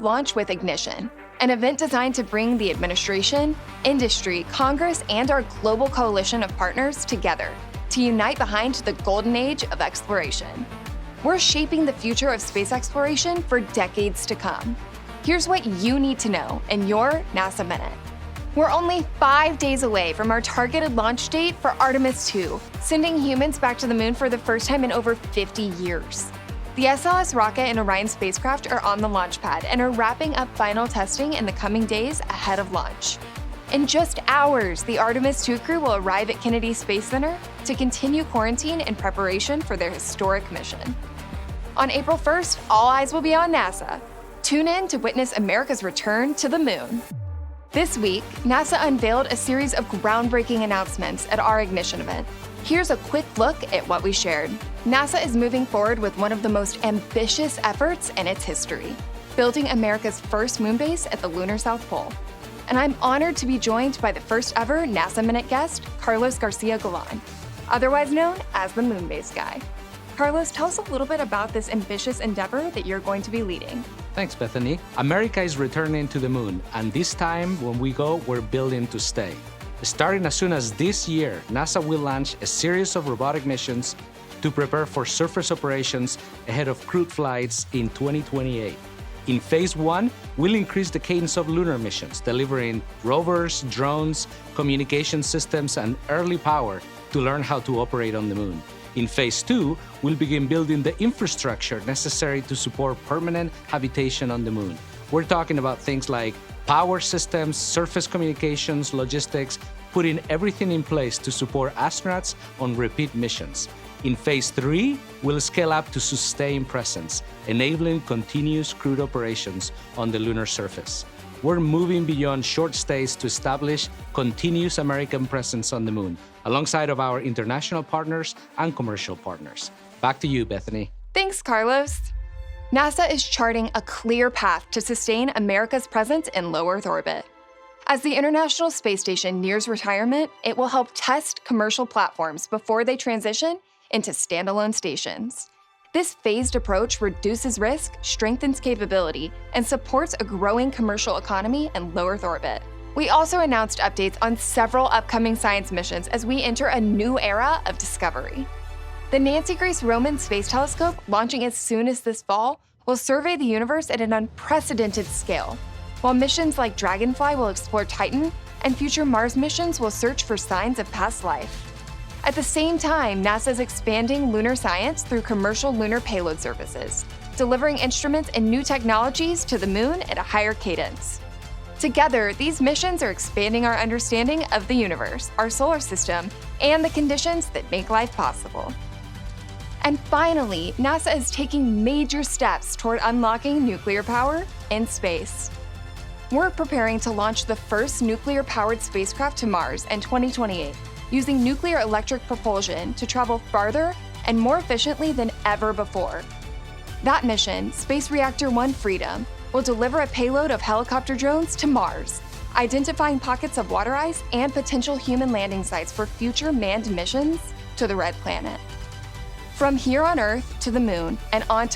Launch with Ignition, an event designed to bring the administration, industry, Congress, and our global coalition of partners together to unite behind the golden age of exploration. We're shaping the future of space exploration for decades to come. Here's what you need to know in your NASA Minute. We're only 5 days away from our targeted launch date for Artemis 2, sending humans back to the moon for the first time in over 50 years. The SLS rocket and Orion spacecraft are on the launch pad and are wrapping up final testing in the coming days ahead of launch. In just hours, the Artemis 2 crew will arrive at Kennedy Space Center to continue quarantine in preparation for their historic mission. On April 1st, all eyes will be on NASA. Tune in to witness America's return to the moon. This week, NASA unveiled a series of groundbreaking announcements at our Ignition event. Here's a quick look at what we shared. NASA is moving forward with one of the most ambitious efforts in its history, building America's first moon base at the lunar South Pole. And I'm honored to be joined by the first ever NASA Minute guest, Carlos Garcia Galan, otherwise known as the Moon Base Guy. Carlos, tell us a little bit about this ambitious endeavor that you're going to be leading. Thanks, Bethany. America is returning to the moon, and this time when we go, we're building to stay. Starting as soon as this year, NASA will launch a series of robotic missions to prepare for surface operations ahead of crewed flights in 2028. In Phase 1, we'll increase the cadence of lunar missions, delivering rovers, drones, communication systems, and early power to learn how to operate on the moon. In Phase 2, we'll begin building the infrastructure necessary to support permanent habitation on the moon. We're talking about things like power systems, surface communications, logistics, putting everything in place to support astronauts on repeat missions. In Phase 3, we'll scale up to sustained presence, enabling continuous crewed operations on the lunar surface. We're moving beyond short stays to establish continuous American presence on the moon, alongside of our international partners and commercial partners. Back to you, Bethany. Thanks, Carlos. NASA is charting a clear path to sustain America's presence in low Earth orbit. As the International Space Station nears retirement, it will help test commercial platforms before they transition into standalone stations. This phased approach reduces risk, strengthens capability, and supports a growing commercial economy in low Earth orbit. We also announced updates on several upcoming science missions as we enter a new era of discovery. The Nancy Grace Roman Space Telescope, launching as soon as this fall, will survey the universe at an unprecedented scale, while missions like Dragonfly will explore Titan, and future Mars missions will search for signs of past life. At the same time, NASA is expanding lunar science through commercial lunar payload services, delivering instruments and new technologies to the moon at a higher cadence. Together, these missions are expanding our understanding of the universe, our solar system, and the conditions that make life possible. And finally, NASA is taking major steps toward unlocking nuclear power in space. We're preparing to launch the first nuclear-powered spacecraft to Mars in 2028, using nuclear electric propulsion to travel farther and more efficiently than ever before. That mission, Space Reactor 1 Freedom, will deliver a payload of helicopter drones to Mars, identifying pockets of water ice and potential human landing sites for future manned missions to the Red Planet. From here on Earth to the moon and on to